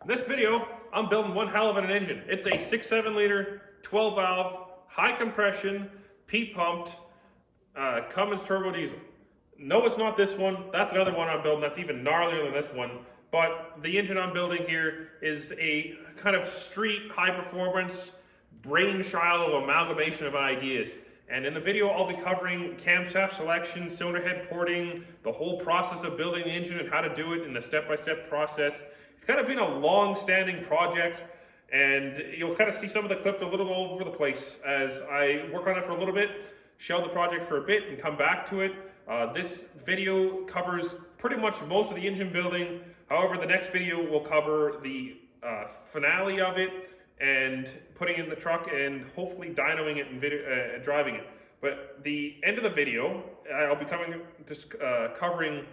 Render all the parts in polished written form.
In this video, I'm building one hell of an engine. It's a 6.7 liter, 12 valve, high compression, P pumped, Cummins turbo diesel. No, it's not this one. That's another one I'm building that's even gnarlier than this one. But the engine I'm building here is a kind of street high performance brainchild of amalgamation of ideas. And in the video, I'll be covering camshaft selection, cylinder head porting, the whole process of building the engine and how to do it in a step-by-step process. It's kind of been a long-standing project, and you'll kind of see some of the clips a little all over the place as I work on it for a little bit, shelve the project for a bit, and come back to it. This video covers pretty much most of the engine building. However, the next video will cover the finale of it and putting it in the truck and hopefully dynoing it and driving it. But the end of the video, I'll be covering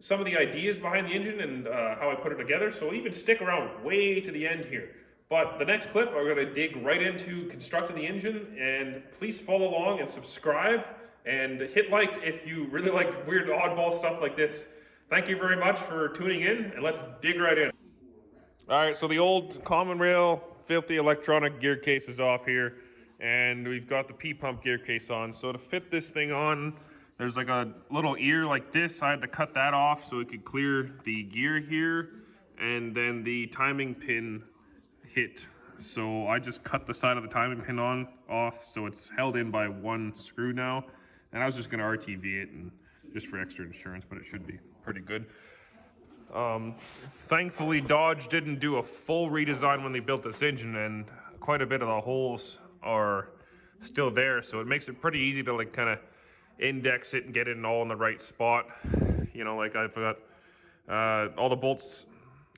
some of the ideas behind the engine and how I put it together. So even stick around way to the end here. But the next clip, we're going to dig right into constructing the engine, and please follow along and subscribe and hit like if you really like weird oddball stuff like this. Thank you very much for tuning in, and let's dig right in. All right, so the old common rail filthy electronic gear case is off here, and we've got the P-pump gear case on. So to fit this thing on, there's like a little ear like this. I had to cut that off so it could clear the gear here, and then the timing pin hit. So I just cut the side of the timing pin off, so it's held in by one screw now. And I was just gonna RTV it and just for extra insurance, but it should be pretty good. Thankfully, Dodge didn't do a full redesign when they built this engine, and quite a bit of the holes are still there, so it makes it pretty easy to like kind of index it and get it all in the right spot. You know, like I've got all the bolts,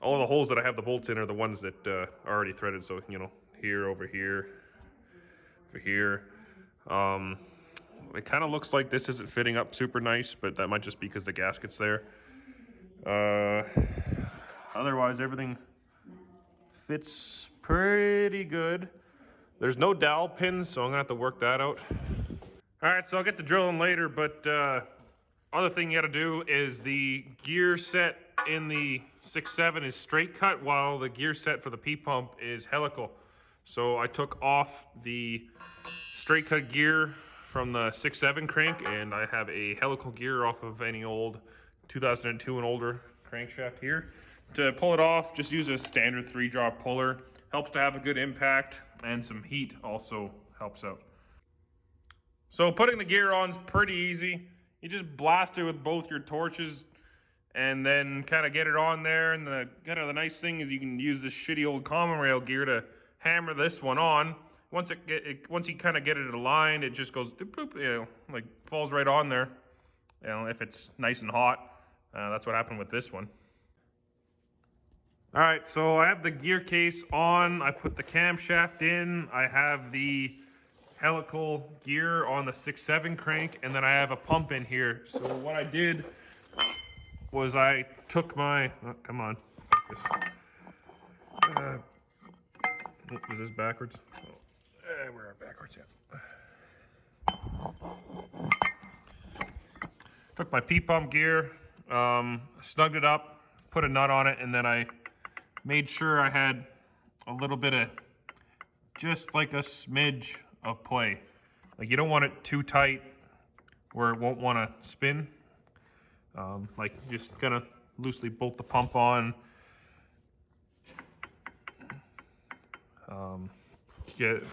all the holes that I have the bolts in are the ones that are already threaded. So you know, here, over here, over here. It kind of looks like this isn't fitting up super nice, but that might just be because the gasket's there. Otherwise, everything fits pretty good. There's no dowel pins, so I'm gonna have to work that out. All right, so I'll get to drilling later, but other thing you gotta do is the gear set in the 6.7 is straight cut, while the gear set for the P-pump is helical. So I took off the straight cut gear from the 6.7 crank, and I have a helical gear off of any old 2002 and older crankshaft here. To pull it off, just use a standard 3-drop puller. Helps to have a good impact, and some heat also helps out. So putting the gear on is pretty easy. You just blast it with both your torches and then kind of get it on there. And the kind of the nice thing is you can use this shitty old common rail gear to hammer this one on. Once you kind of get it aligned, it just goes, boop, you know, like falls right on there. You know, if it's nice and hot. That's what happened with this one. All right, so I have the gear case on. I put the camshaft in. I have the helical gear on the 6.7 crank, and then I have a pump in here. So what I did was I took my, oh, come on. Is this backwards? Oh, we're backwards, yeah. Took my P-pump gear, snugged it up, put a nut on it, and then I made sure I had a little bit of, just like a smidge of play. Like you don't want it too tight where it won't want to spin. Like just kind of loosely bolt the pump on.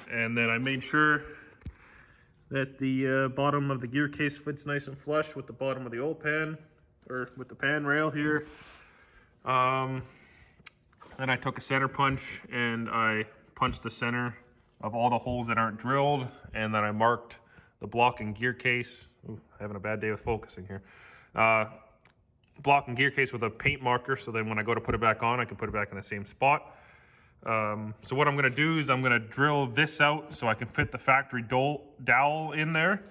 And then I made sure that the bottom of the gear case fits nice and flush with the bottom of the old pan, or with the pan rail here. Then I took a center punch and I punched the center of all the holes that aren't drilled, and then I marked the block and gear case. Ooh, having a bad day with focusing here. Block and gear case with a paint marker, so then when I go to put it back on, I can put it back in the same spot. So what I'm gonna do is I'm gonna drill this out so I can fit the factory dowel in there,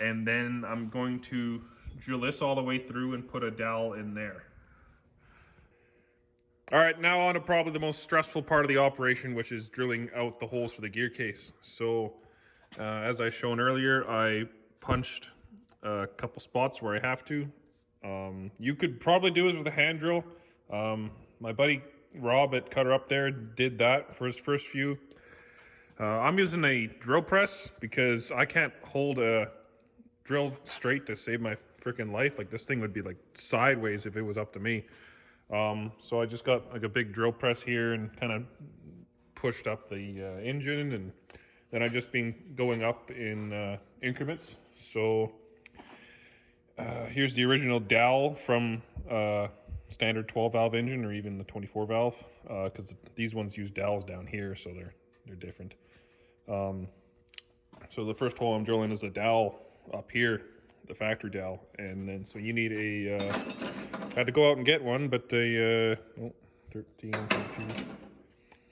and then I'm going to drill this all the way through and put a dowel in there. All right, now on to probably the most stressful part of the operation, which is drilling out the holes for the gear case. So as I shown earlier, I punched a couple spots where I have to. You could probably do it with a hand drill. My buddy Rob at Cutter Up there did that for his first few. I'm using a drill press because I can't hold a drill straight to save my freaking life. Like, this thing would be like sideways if it was up to me. So I just got like a big drill press here and kind of pushed up the engine, and then I've just been going up in increments. So here's the original dowel from standard 12 valve engine, or even the 24 valve, because these ones use dowels down here, so they're different. So the first hole I'm drilling is a dowel up here, the factory dowel, and then so you need a had to go out and get one, but a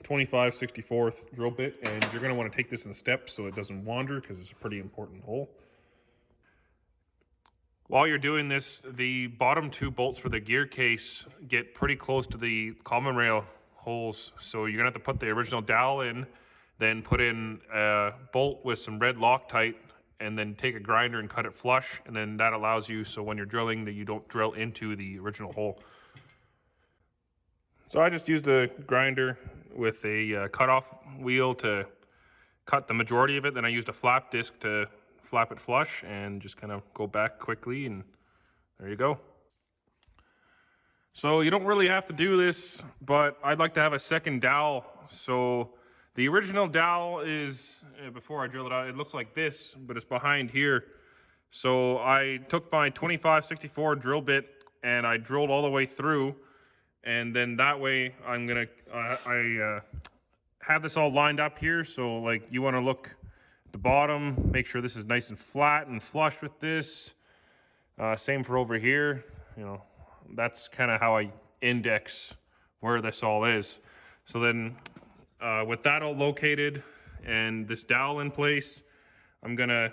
25 64th drill bit, and you're going to want to take this in steps so it doesn't wander, because it's a pretty important hole. While you're doing this, the bottom two bolts for the gear case get pretty close to the common rail holes, so you're gonna have to put the original dowel in, then put in a bolt with some red Loctite, and then take a grinder and cut it flush, and then that allows you, so when you're drilling, that you don't drill into the original hole. So I just used a grinder with a cutoff wheel to cut the majority of it, then I used a flap disc to flap it flush and just kind of go back quickly, and there you go. So you don't really have to do this, but I'd like to have a second dowel. So the original dowel is, before I drill it out, it looks like this, but it's behind here. So I took my 2564 drill bit and I drilled all the way through, and then that way I'm gonna I have this all lined up here. So like, you want to look the bottom, make sure this is nice and flat and flush with this. Same for over here. You know, that's kind of how I index where this all is. So then with that all located and this dowel in place, I'm gonna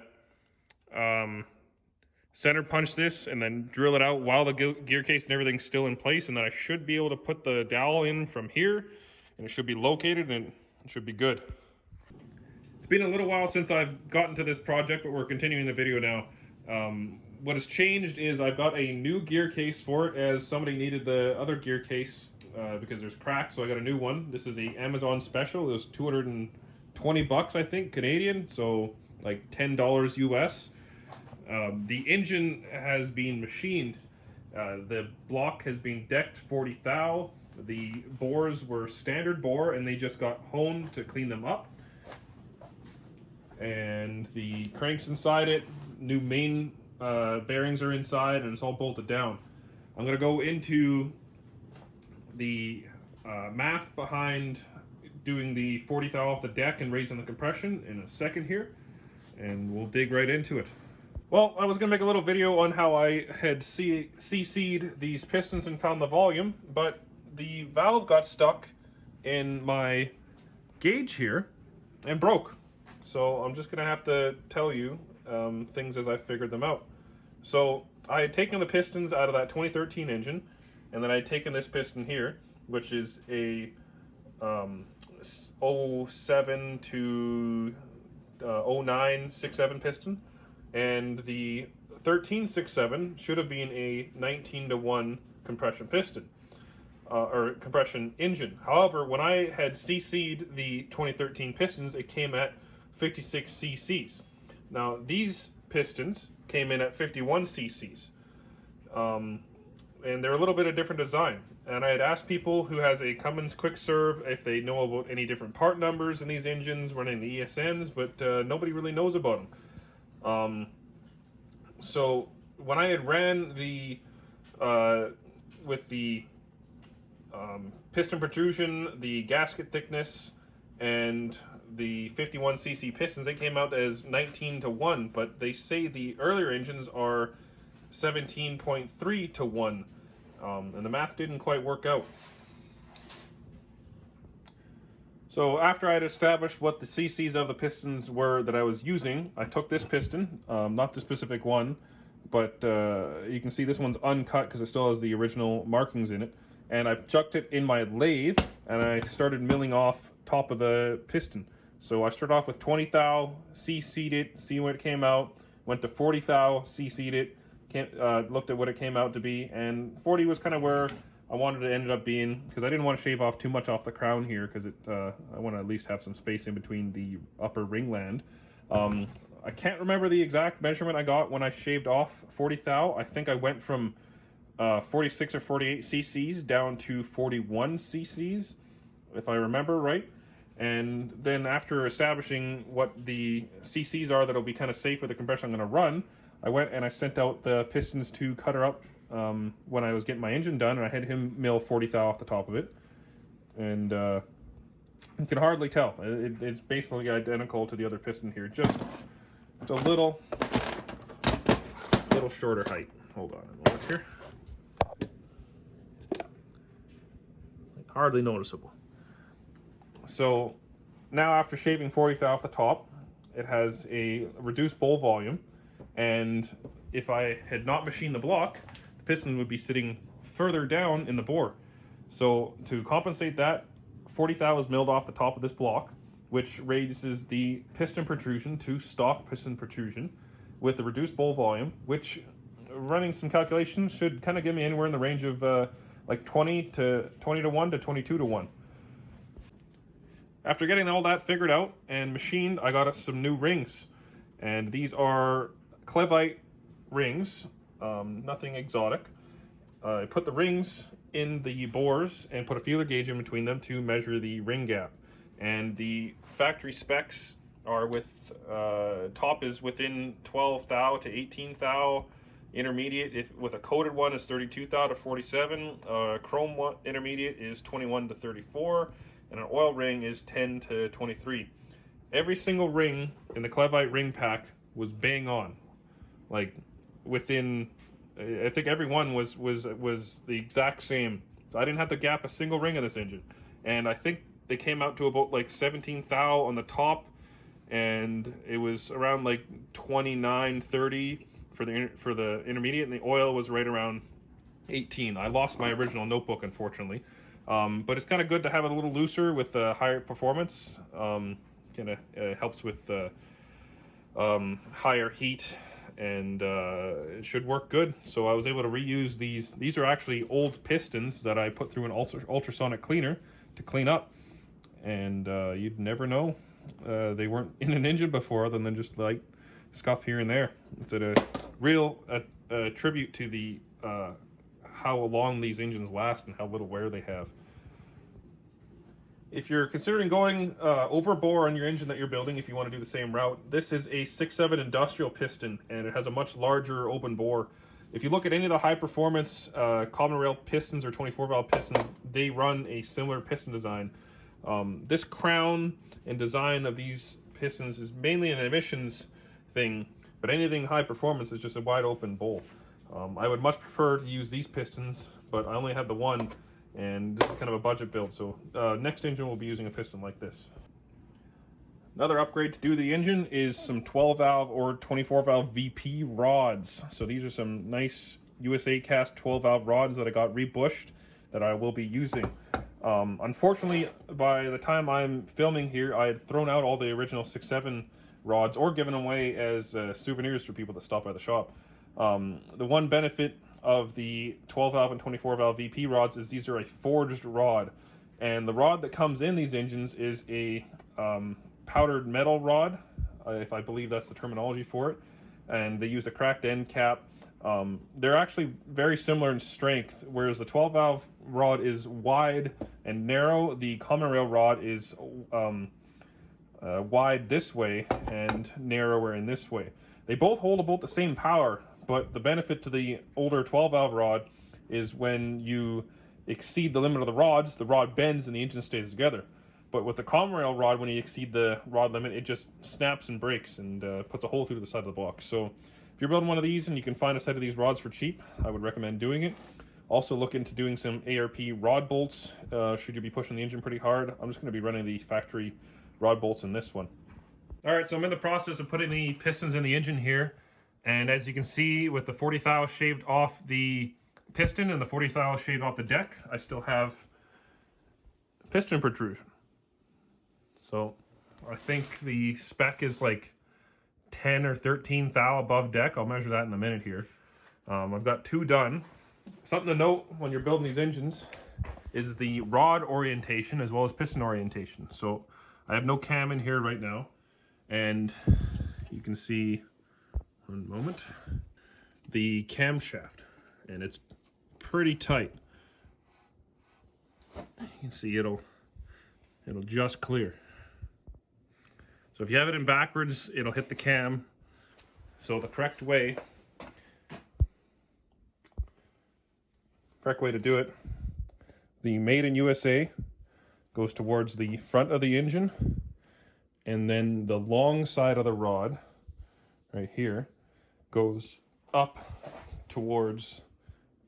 center punch this and then drill it out while the gear case and everything's still in place, and then I should be able to put the dowel in from here, and it should be located and it should be good. It's been a little while since I've gotten to this project, but we're continuing the video now. What has changed is I've got a new gear case for it, as somebody needed the other gear case because there's cracks, so I got a new one. This is a Amazon special. It was 220 bucks, I think, Canadian, so like $10 US. The engine has been machined. The block has been decked 40 thou. The bores were standard bore, and they just got honed to clean them up. And the crank's inside it, new main bearings are inside, and it's all bolted down. I'm going to go into the math behind doing the 40 thou off the deck and raising the compression in a second here, and we'll dig right into it. Well, I was going to make a little video on how I had CC'd these pistons and found the volume, but the valve got stuck in my gauge here and broke. So I'm just going to have to tell you things as I figured them out. So I had taken the pistons out of that 2013 engine, and then I had taken this piston here, which is a 07 to 09 6/7 piston, and the 1367 should have been a 19:1 compression piston. Or compression engine. However, when I had CC'd the 2013 pistons, it came at 56 cc's. Now these pistons came in at 51 cc's, and they're a little bit of different design. And I had asked people who has a Cummins quick serve if they know about any different part numbers in these engines running the ESNs, but nobody really knows about them. So when I had ran the with the piston protrusion, the gasket thickness, and the 51 cc pistons, they came out as 19:1, but they say the earlier engines are 17.3:1, and the math didn't quite work out. So after I had established what the cc's of the pistons were that I was using, I took this piston, not the specific one, but you can see this one's uncut because it still has the original markings in it, and I chucked it in my lathe and I started milling off top of the piston. So I started off with 20 thou, CC'd it, see what it came out, went to 40 thou, CC'd it, looked at what it came out to be, and 40 was kind of where I wanted to end up being, because I didn't want to shave off too much off the crown here, because I want to at least have some space in between the upper ringland. I can't remember the exact measurement I got when I shaved off 40 thou. I think I went from 46 or 48 cc's down to 41 cc's, if I remember right. And then after establishing what the cc's are that'll be kind of safe with the compression I'm going to run, I went and I sent out the pistons to Cutter up when I was getting my engine done, and I had him mill 40 thou off the top of it. And you can hardly tell. It's basically identical to the other piston here, just it's a little shorter height. Hold on a moment here. Hardly noticeable. So now after shaving 40 thou off the top, it has a reduced bowl volume, and if I had not machined the block, the piston would be sitting further down in the bore. So to compensate that, 40 thou is milled off the top of this block, which raises the piston protrusion to stock piston protrusion with a reduced bowl volume, which, running some calculations, should kind of give me anywhere in the range of like 20 to 1 to 22 to 1. After getting all that figured out and machined, I got us some new rings, and these are Clevite rings, nothing exotic. I put the rings in the bores and put a feeler gauge in between them to measure the ring gap, and the factory specs are with top is within 12 thou to 18 thou. Intermediate, if with a coated one, is 32 thou to 47. Chrome one, intermediate is 21 to 34, and an oil ring is 10 to 23. Every single ring in the Clevite ring pack was bang on, like within. I think every one was the exact same. So I didn't have to gap a single ring in this engine, and I think they came out to about like 17 thou on the top, and it was around like 29, 30 for the intermediate, and the oil was right around 18. I lost my original notebook, unfortunately, but it's kind of good to have it a little looser with higher performance. Kind of helps with higher heat, and it should work good. So I was able to reuse these. These are actually old pistons that I put through an ultrasonic cleaner to clean up, and you'd never know they weren't in an engine before, other than just like scuff here and there. It's a real tribute to the how long these engines last and how little wear they have. If you're considering going over bore on your engine that you're building, if you want to do the same route, this is a 6.7 industrial piston, and it has a much larger open bore. If you look at any of the high performance common rail pistons or 24 valve pistons, they run a similar piston design. This crown and design of these pistons is mainly an emissions thing, but anything high performance is just a wide open bowl. I would much prefer to use these pistons, but I only have the one, and this is kind of a budget build, so next engine will be using a piston like this. Another upgrade to do the engine is some 12 valve or 24 valve VP rods. So these are some nice USA cast 12 valve rods that I got rebushed that I will be using. Unfortunately, by the time I'm filming here, I had thrown out all the original 6.7 rods or given them away as souvenirs for people that stop by the shop. The one benefit of the 12 valve and 24 valve VP rods is these are a forged rod, and the rod that comes in these engines is a powdered metal rod, if I believe that's the terminology for it, and they use a cracked end cap. They're actually very similar in strength. Whereas the 12 valve rod is wide and narrow, the common rail rod is wide this way and narrower in this way. They both hold about the same power, but the benefit to the older 12 valve rod is when you exceed the limit of the rod bends and the engine stays together. But with the common rail rod, when you exceed the rod limit, it just snaps and breaks and puts a hole through the side of the block. So if you're building one of these and you can find a set of these rods for cheap, I would recommend doing it. Also look into doing some ARP rod bolts should you be pushing the engine pretty hard. I'm just going to be running the factory rod bolts in this one. Alright, so I'm in the process of putting the pistons in the engine here, and as you can see, with the 40 thou shaved off the piston and the 40 thou shaved off the deck, I still have piston protrusion. So I think the spec is like 10 or 13 thou above deck. I'll measure that in a minute here. I've got two done, Something to note when you're building these engines is the rod orientation as well as piston orientation. So I have no cam in here right now, and you can see, one moment, the camshaft, and it's pretty tight. You can see it'll just clear. So if you have it in backwards, it'll hit the cam. So the correct way to do it, the Made in USA goes towards the front of the engine, and then the long side of the rod right here goes up towards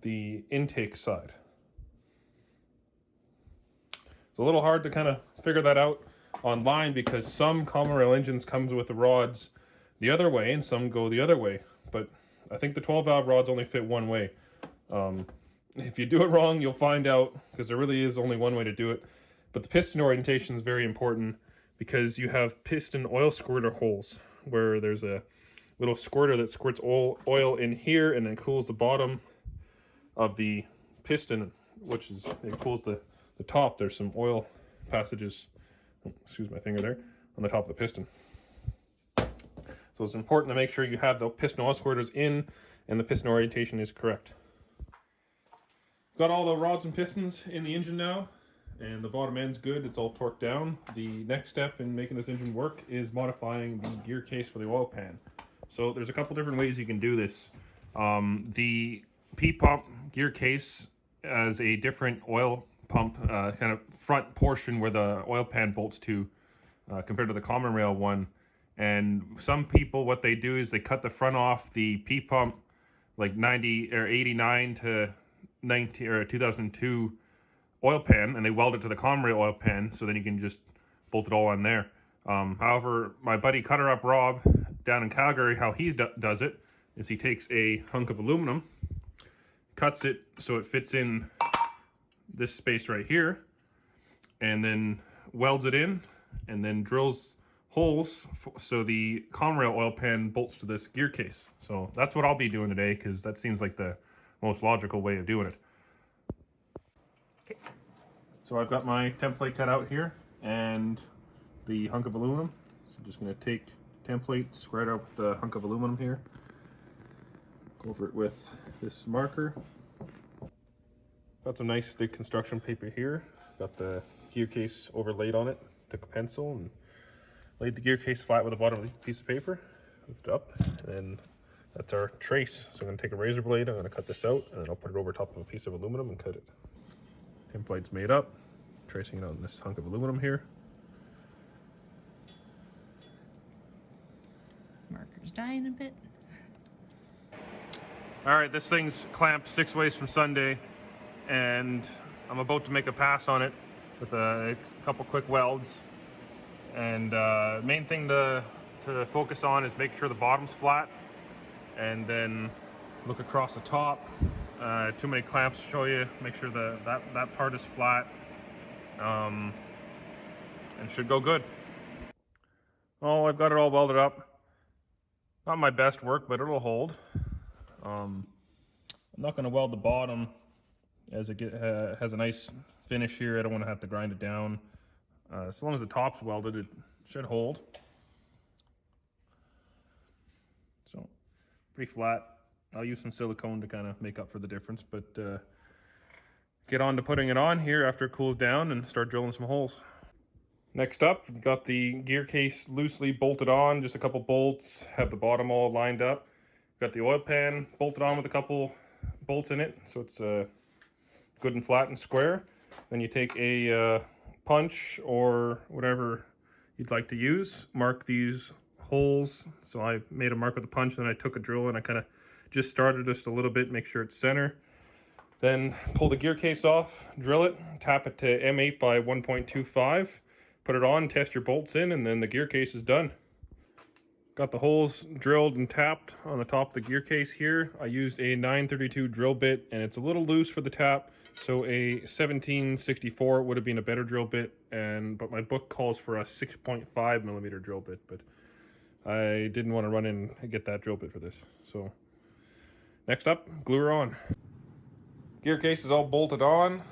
the intake side. It's a little hard to kind of figure that out online because some common rail engines comes with the rods the other way and some go the other way, but I think the 12 valve rods only fit one way. If you do it wrong, you'll find out, because there really is only one way to do it. But the piston orientation is very important because you have piston oil squirter holes where there's a little squirter that squirts oil in here and then cools the bottom of the piston, which is, it cools the top. There's some oil passages, excuse my finger there, on the top of the piston. So it's important to make sure you have the piston oil squirters in and the piston orientation is correct. Got all the rods and pistons in the engine now, and the bottom end's good. It's all torqued down. The next step in making this engine work is modifying the gear case for the oil pan. So there's a couple different ways you can do this. The P-pump gear case has a different oil pump kind of front portion where the oil pan bolts to compared to the common rail one. And some people, what they do is they cut the front off the P-pump like 90 or 89 to 19 or 2002 oil pan, and they weld it to the common rail oil pan, so then you can just bolt it all on there. However, my buddy Cutter Up Rob down in Calgary, how he does it is he takes a hunk of aluminum, cuts it so it fits in this space right here, and then welds it in, and then drills holes so the common rail oil pan bolts to this gear case. So that's what I'll be doing today, because that seems like the most logical way of doing it. Okay. So I've got my template cut out here and the hunk of aluminum. So I'm just going to take template, square it out with the hunk of aluminum here. Go over it with this marker. Got some nice thick construction paper here. Got the gear case overlaid on it. Took a pencil and laid the gear case flat with the bottom of the piece of paper. Lift it up, and then that's our trace. So I'm going to take a razor blade, I'm going to cut this out, and then I'll put it over top of a piece of aluminum and cut it. Template's made up. Tracing it on this hunk of aluminum here. Marker's dying a bit. Alright, this thing's clamped 6 ways from Sunday, and I'm about to make a pass on it with a couple quick welds. And main thing to focus on is make sure the bottom's flat, and then look across the top. Too many clamps to show you. Make sure that part is flat, and should go good. Oh, I've got it all welded up. Not my best work, but it'll hold. I'm not going to weld the bottom as it has a nice finish here. I don't want to have to grind it down. As long as the top's welded, it should hold. So, pretty flat. I'll use some silicone to kind of make up for the difference, but get on to putting it on here after it cools down and start drilling some holes. Next up, we've got the gear case loosely bolted on, just a couple bolts, have the bottom all lined up. Got the oil pan bolted on with a couple bolts in it, so it's good and flat and square. Then you take a punch or whatever you'd like to use, mark these holes. So I made a mark with a punch, then I took a drill and I kind of just started just a little bit, make sure it's center. Then pull the gear case off, drill it, tap it to M8 by 1.25, put it on, test your bolts in, and then the gear case is done. Got the holes drilled and tapped on the top of the gear case here. I used a 932 drill bit, and it's a little loose for the tap, so a 1764 would have been a better drill bit, but my book calls for a 6.5 millimeter drill bit, but I didn't want to run in and get that drill bit for this. So next up, glue her on. Gear case is all bolted on.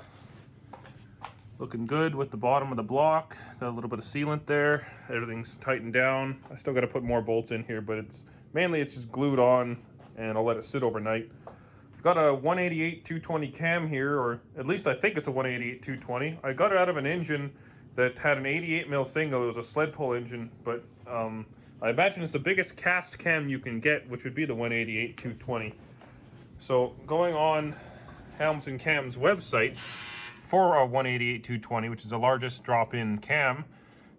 Looking good with the bottom of the block. Got a little bit of sealant there. Everything's tightened down. I still got to put more bolts in here, but it's just glued on, and I'll let it sit overnight. I've got a 188-220 cam here, or at least I think it's a 188-220. I got it out of an engine that had an 88mm single. It was a sled pull engine, but I imagine it's the biggest cast cam you can get, which would be the 188-220. So going on Hamilton Cam's website for a 188-220, which is the largest drop-in cam,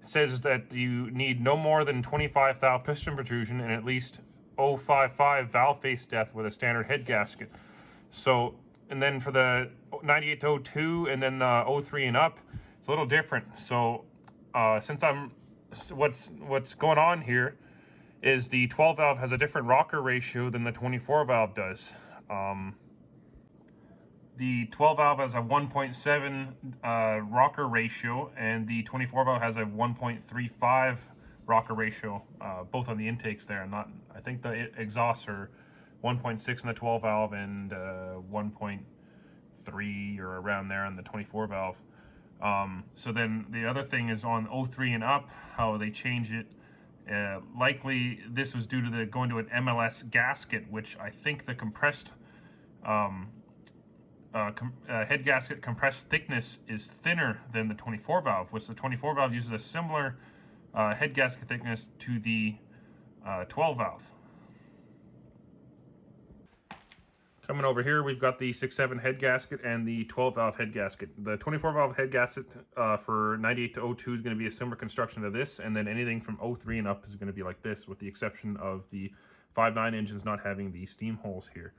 it says that you need no more than 25 thou piston protrusion and at least 0.55 valve face depth with a standard head gasket. So, and then for the 98-02 and then the 03 and up, it's a little different. So, since what's going on here is the 12 valve has a different rocker ratio than the 24 valve does. The 12 valve has a 1.7 rocker ratio, and the 24 valve has a 1.35 rocker ratio, both on the intakes there. I think the exhausts are 1.6 in the 12 valve and 1.3 or around there on the 24 valve. So then the other thing is on 03 and up, how they change it. Likely this was due to going to an MLS gasket, which I think the compressed head gasket compressed thickness is thinner than the 24 valve, which the 24 valve uses a similar head gasket thickness to the 12 valve. Coming over here, we've got the 6.7 head gasket and the 12 valve head gasket. The 24 valve head gasket for 98-02 is going to be a similar construction to this, and then anything from 03 and up is going to be like this, with the exception of the 5.9 engines not having the steam holes here.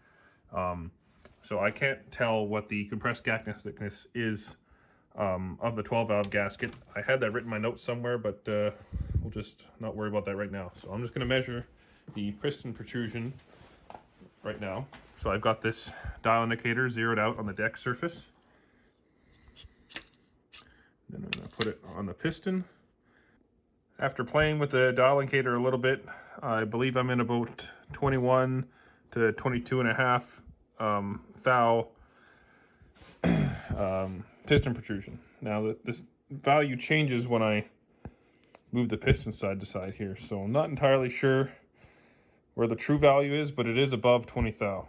So I can't tell what the compressed gasket thickness is of the 12 valve gasket. I had that written in my notes somewhere, but we'll just not worry about that right now. So I'm just going to measure the piston protrusion right now. So I've got this dial indicator zeroed out on the deck surface. Then I'm going to put it on the piston. After playing with the dial indicator a little bit, I believe I'm in about 21 to 22 and a half thou piston protrusion. Now this value changes when I move the piston side to side here, so I'm not entirely sure where the true value is, but it is above 20 thou.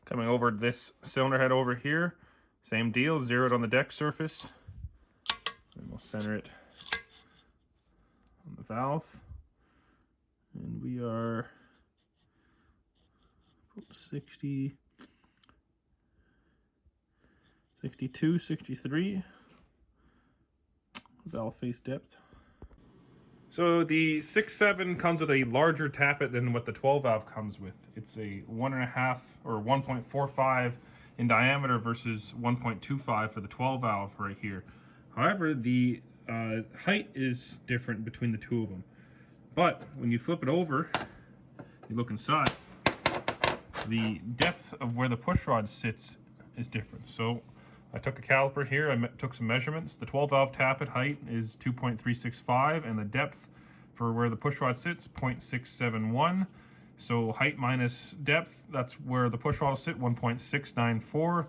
Coming over to this cylinder head over here, same deal, zeroed on the deck surface, and we'll center it on the valve, and we are 60, 62, 63 valve face depth. So the 6.7 comes with a larger tappet than what the 12 valve comes with. It's a 1.5 or 1.45 in diameter versus 1.25 for the 12 valve right here. However, the height is different between the two of them. But when you flip it over, you look inside, the depth of where the push rod sits is different. So I took a caliper here, I took some measurements. The 12 valve tappet height is 2.365, and the depth for where the push rod sits, 0.671. So height minus depth, that's where the push rod will sit, 1.694.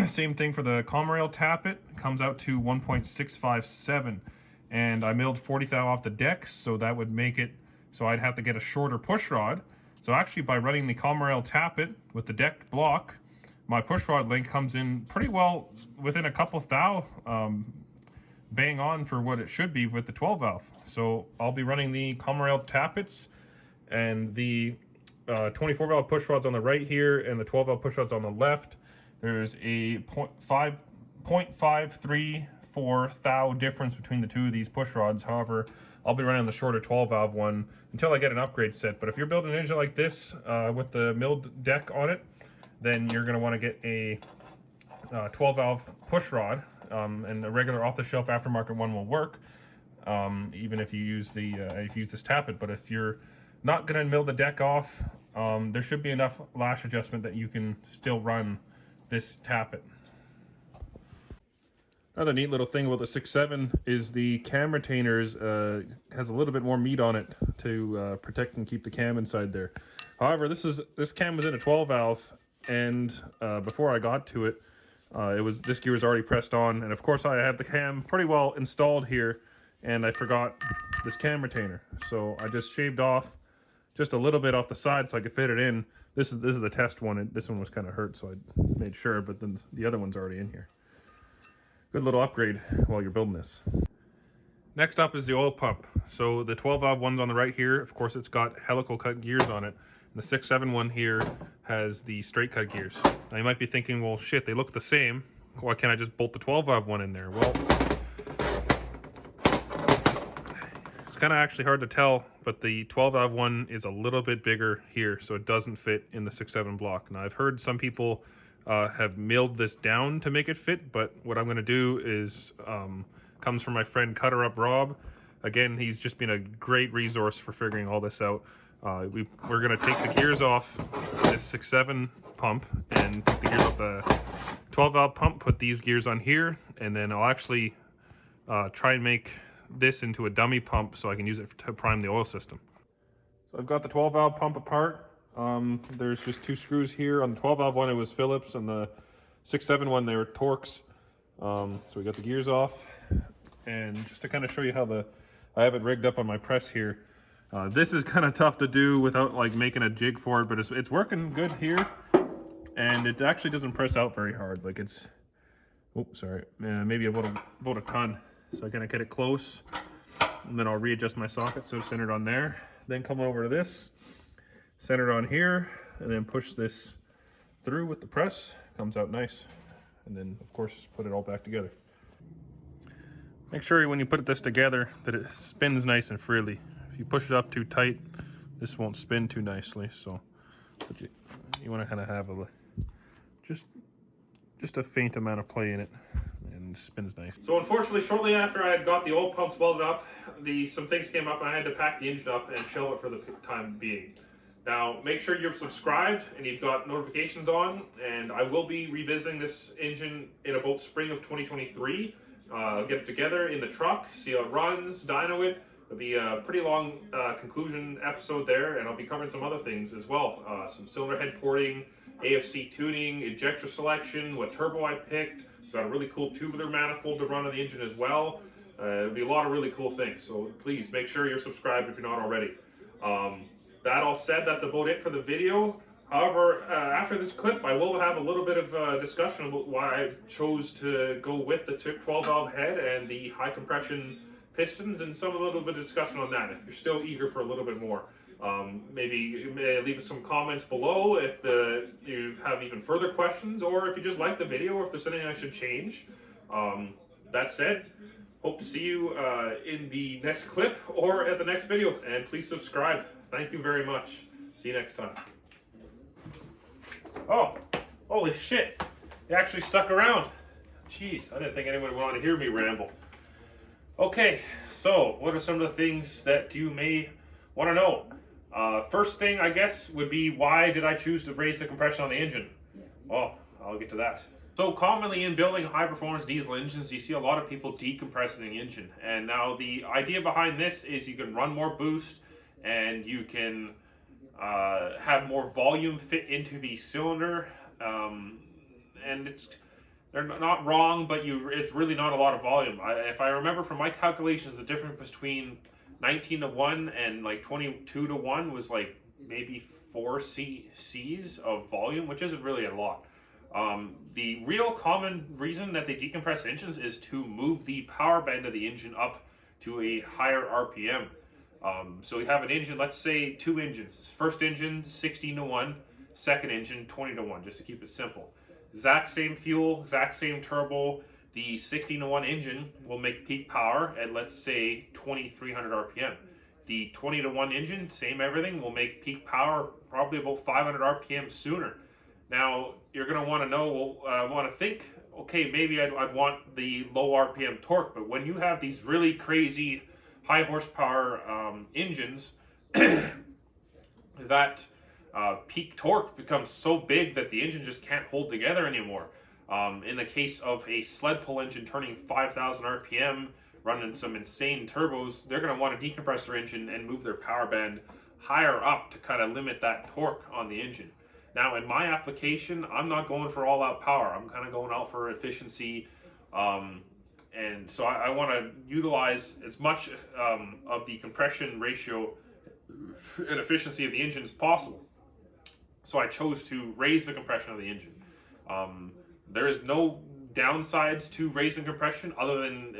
Same thing for the comm rail tappet, comes out to 1.657. And I milled 40 thou off the deck, so that would make it, so I'd have to get a shorter push rod. So actually by running the comm rail tappet with the deck block, my push rod length comes in pretty well within a couple thou, bang on for what it should be with the 12 valve. So I'll be running the comm rail tappets and the 24 valve push rods on the right here and the 12 valve push rods on the left. There's a 0.534 thou difference between the two of these push rods. However, I'll be running the shorter 12 valve one until I get an upgrade set. But if you're building an engine like this with the milled deck on it, then you're going to want to get a 12 valve push rod, and a regular off-the-shelf aftermarket one will work, even if you use this tappet. But if you're not going to mill the deck off, there should be enough lash adjustment that you can still run this tappet. Another neat little thing about the 6.7 is the cam retainers has a little bit more meat on it to protect and keep the cam inside there. However, this cam was in a 12 valve, and before I got to it, this gear was already pressed on, and of course I have the cam pretty well installed here, and I forgot this cam retainer, so I just shaved off just a little bit off the side so I could fit it in. This is the test one, and this one was kind of hurt, so I made sure, but then the other one's already in here. Good little upgrade while you're building this. Next up is the oil pump. So the 12 valve one's on the right here. Of course, it's got helical cut gears on it. And the 6.7 one here has the straight cut gears. Now you might be thinking, well, shit, they look the same. Why can't I just bolt the 12 valve one in there? Well, it's kind of actually hard to tell, but the 12 valve one is a little bit bigger here, so it doesn't fit in the 6.7 block. Now I've heard some people have milled this down to make it fit, but what I'm going to do is comes from my friend Cutter Up Rob. Again, he's just been a great resource for figuring all this out. We're going to take the gears off this 6.7 pump and take the gears off the 12 valve pump, put these gears on here, and then I'll actually try and make this into a dummy pump so I can use it to prime the oil system. So I've got the 12 valve pump apart. There's just two screws here. On the 12 valve one it was Phillips, and the 6.7 one they were Torx. So we got the gears off, and just to kind of show you how I have it rigged up on my press here. This is kind of tough to do without like making a jig for it, but it's working good here, and it actually doesn't press out very hard. Like it's, oh sorry, maybe about a ton. So I kind of get it close, and then I'll readjust my socket so it's centered on there. Then come over to this, center it on here, and then push this through with the press. Comes out nice, and then of course put it all back together. Make sure when you put this together that it spins nice and freely. If you push it up too tight, this won't spin too nicely. So you want to kind of have just a faint amount of play in it, and it spins nice. So unfortunately, shortly after I had got the oil pumps welded up, some things came up and I had to pack the engine up and shelve it for the time being. Now, make sure you're subscribed and you've got notifications on, and I will be revisiting this engine in about spring of 2023. I'll get it together in the truck, see how it runs, dyno it. It'll be a pretty long conclusion episode there, and I'll be covering some other things as well. Some cylinder head porting, AFC tuning, injector selection, what turbo I picked. Got a really cool tubular manifold to run on the engine as well. It'll be a lot of really cool things, so please make sure you're subscribed if you're not already. That all said, that's about it for the video. However, after this clip, I will have a little bit of discussion about why I chose to go with the 12 valve head and the high compression pistons, and a little bit of discussion on that. If you're still eager for a little bit more, maybe you may leave us some comments below if you have even further questions, or if you just like the video, or if there's something I should change. That said, hope to see you in the next clip or at the next video, and please subscribe. Thank you very much. See you next time. Oh, holy shit. You actually stuck around. Jeez, I didn't think anyone would want to hear me ramble. Okay, so what are some of the things that you may want to know? First thing, I guess, would be why did I choose to raise the compression on the engine? Well, I'll get to that. So commonly in building high-performance diesel engines, you see a lot of people decompressing the engine. And now the idea behind this is you can run more boost, and you can have more volume fit into the cylinder, and they're not wrong, but it's really not a lot of volume. If I remember from my calculations, the difference between 19:1 and like 22:1 was like maybe 4 Cs of volume, which isn't really a lot. The real common reason that they decompress engines is to move the power band of the engine up to a higher RPM. So we have an engine, let's say 2 engines. First engine 16:1, second engine 20:1, just to keep it simple. Exact same fuel, exact same turbo. The 16:1 engine will make peak power at, let's say, 2300 RPM. The 20:1 engine, same everything, will make peak power probably about 500 RPM sooner. Now, you're going to want to know, think, okay, maybe I'd want the low RPM torque, but when you have these really crazy high horsepower engines, that peak torque becomes so big that the engine just can't hold together anymore. In the case of a sled pull engine turning 5,000 RPM, running some insane turbos, they're going to want to decompress their engine and move their power band higher up to kind of limit that torque on the engine. Now, in my application, I'm not going for all out power. I'm kind of going out for efficiency. And so I want to utilize as much of the compression ratio and efficiency of the engine as possible. So I chose to raise the compression of the engine. There is no downsides to raising compression other than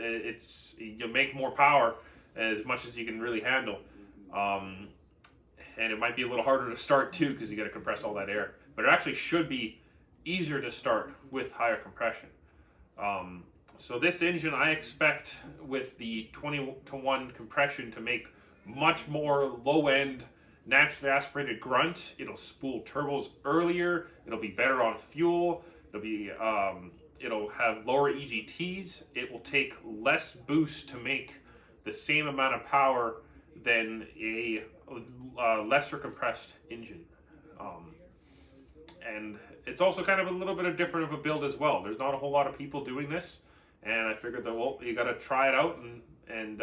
you make more power as much as you can really handle. And it might be a little harder to start too because you got to compress all that air. But it actually should be easier to start with higher compression. So this engine I expect with the 20-to-1 compression to make much more low-end naturally aspirated grunt. It'll spool turbos earlier. It'll be better on fuel. It'll have lower EGTs. It will take less boost to make the same amount of power than a lesser compressed engine. And it's also kind of a little bit of different of a build as well. There's not a whole lot of people doing this, and I figured that, well, you got to try it out and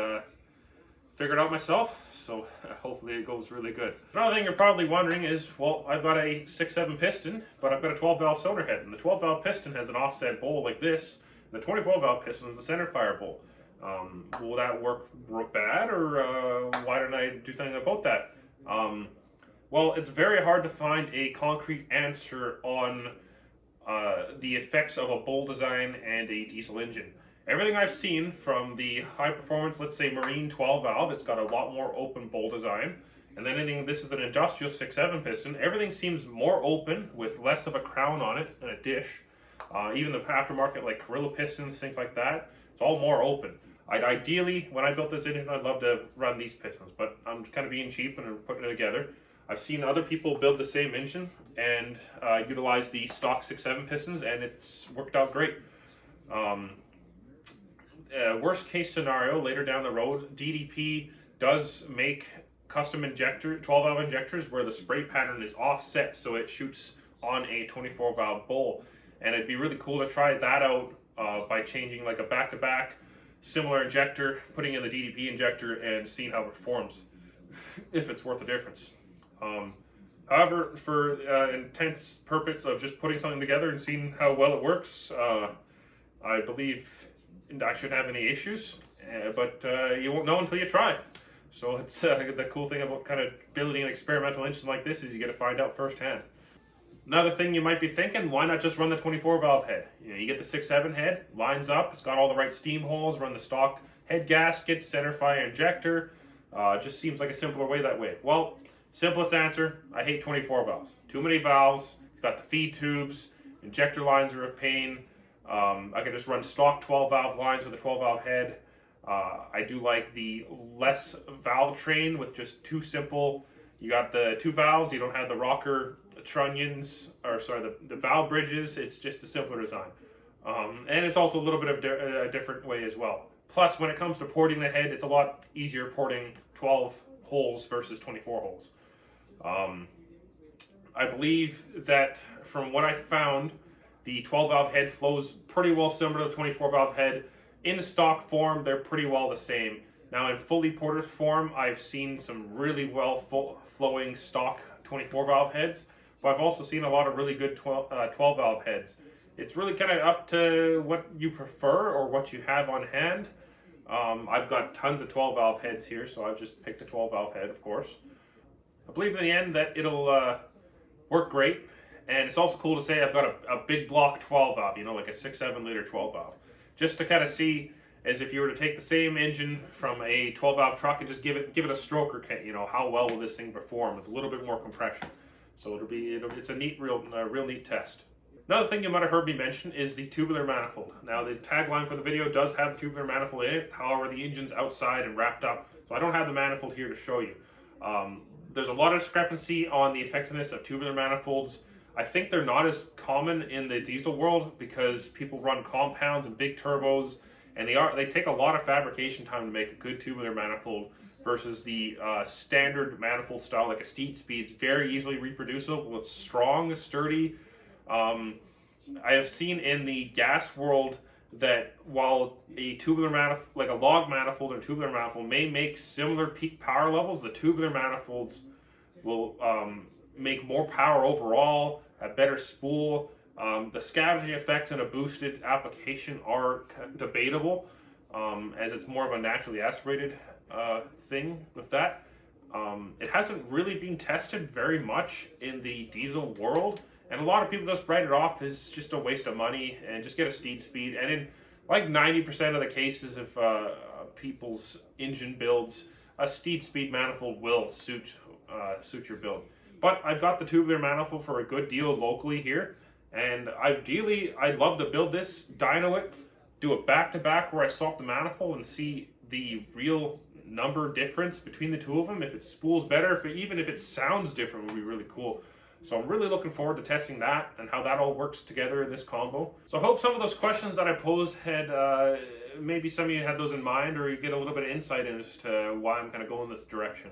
figure it out myself. So hopefully it goes really good. Another thing you're probably wondering is, well, I've got a 6-7 piston, but I've got a 12-valve cylinder head, and the 12-valve piston has an offset bowl like this, and the 24-valve piston is a center fire bowl. Will that work bad, or why didn't I do something about that? Well, it's very hard to find a concrete answer on the effects of a bowl design and a diesel engine. Everything I've seen from the high performance, let's say marine 12-valve, it's got a lot more open bowl design. And then this is an industrial 6-7 piston. Everything seems more open with less of a crown on it and a dish. Even the aftermarket like Carrillo pistons, things like that, it's all more open. Ideally, when I built this engine, I'd love to run these pistons, but I'm kind of being cheap and putting it together. I've seen other people build the same engine and utilize the stock 6-7 pistons, and it's worked out great. Worst case scenario, later down the road, DDP does make custom 12-valve injectors where the spray pattern is offset so it shoots on a 24-valve bowl. And it'd be really cool to try that out by changing like a back-to-back similar injector, putting in the DDP injector, and seeing how it performs, if it's worth the difference. However, for intense purpose of just putting something together and seeing how well it works, I believe I shouldn't have any issues, but you won't know until you try. So it's the cool thing about kind of building an experimental engine like this is you get to find out firsthand. Another thing you might be thinking, why not just run the 24-valve head? You know, you get the 6-7 head, lines up, it's got all the right steam holes, run the stock head gasket, center fire injector. Just seems like a simpler way that way. Well, simplest answer, I hate 24 valves. Too many valves, it's got the feed tubes, injector lines are a pain. I can just run stock 12-valve lines with a 12-valve head. I do like the less valve train with just two simple, you got the two valves, you don't have the rocker trunnions, or sorry, the valve bridges, it's just a simpler design. And it's also a little bit of a different way as well. Plus, when it comes to porting the head, it's a lot easier porting 12 holes versus 24 holes. I believe that from what I found, the 12-valve head flows pretty well similar to the 24-valve head. In stock form, they're pretty well the same. Now, in fully ported form, I've seen some really well flowing stock 24-valve heads, but I've also seen a lot of really good 12-valve heads. It's really kind of up to what you prefer or what you have on hand. I've got tons of 12-valve heads here, so I've just picked a 12-valve head, of course. I believe in the end that it'll work great, and it's also cool to say I've got a big block 12-valve, you know, like a 6-7 liter 12-valve, just to kind of see as if you were to take the same engine from a 12-valve truck and just give it a stroker kit, you know, how well will this thing perform with a little bit more compression. So it's a neat, real neat test. Another thing you might have heard me mention is the tubular manifold. Now, the tagline for the video does have the tubular manifold in it. However, the engine's outside and wrapped up, so I don't have the manifold here to show you. There's a lot of discrepancy on the effectiveness of tubular manifolds. I think they're not as common in the diesel world because people run compounds and big turbos, and they take a lot of fabrication time to make a good tubular manifold versus the standard manifold style like a Steed Speed. It's very easily reproducible. It's strong, sturdy. I have seen in the gas world that while a tubular manifold, like a log manifold or tubular manifold, may make similar peak power levels, the tubular manifolds will make more power overall, a better spool. The scavenging effects in a boosted application are debatable, as it's more of a naturally aspirated thing with that. It hasn't really been tested very much in the diesel world, and a lot of people just write it off as just a waste of money and just get a steed speed. And in like 90% of the cases of people's engine builds, a steed speed manifold will suit your build. But I've got the tubular manifold for a good deal locally here, and ideally I'd love to build this, dyno it, do a back-to-back where I swap the manifold and see the real number difference between the two of them. If it spools better, even if it sounds different, would be really cool. So I'm really looking forward to testing that and how that all works together in this combo. So I hope some of those questions that I posed had, maybe some of you had those in mind, or you get a little bit of insight as to why I'm kind of going this direction.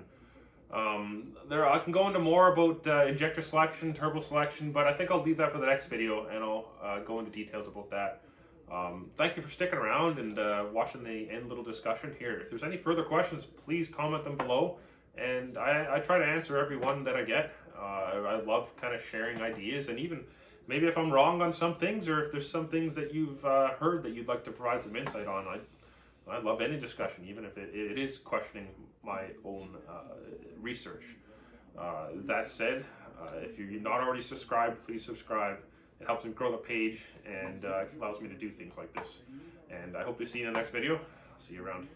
I can go into more about injector selection, turbo selection, but I think I'll leave that for the next video, and I'll go into details about that. Thank you for sticking around and watching the end little discussion here. If there's any further questions, please comment them below, and I try to answer every one that I get. I love kind of sharing ideas, and even maybe if I'm wrong on some things, or if there's some things that you've heard that you'd like to provide some insight on, I love any discussion, even if it is questioning my own research. That said, if you're not already subscribed, please subscribe. It helps me grow the page and allows me to do things like this. And I hope to see you in the next video. I'll see you around.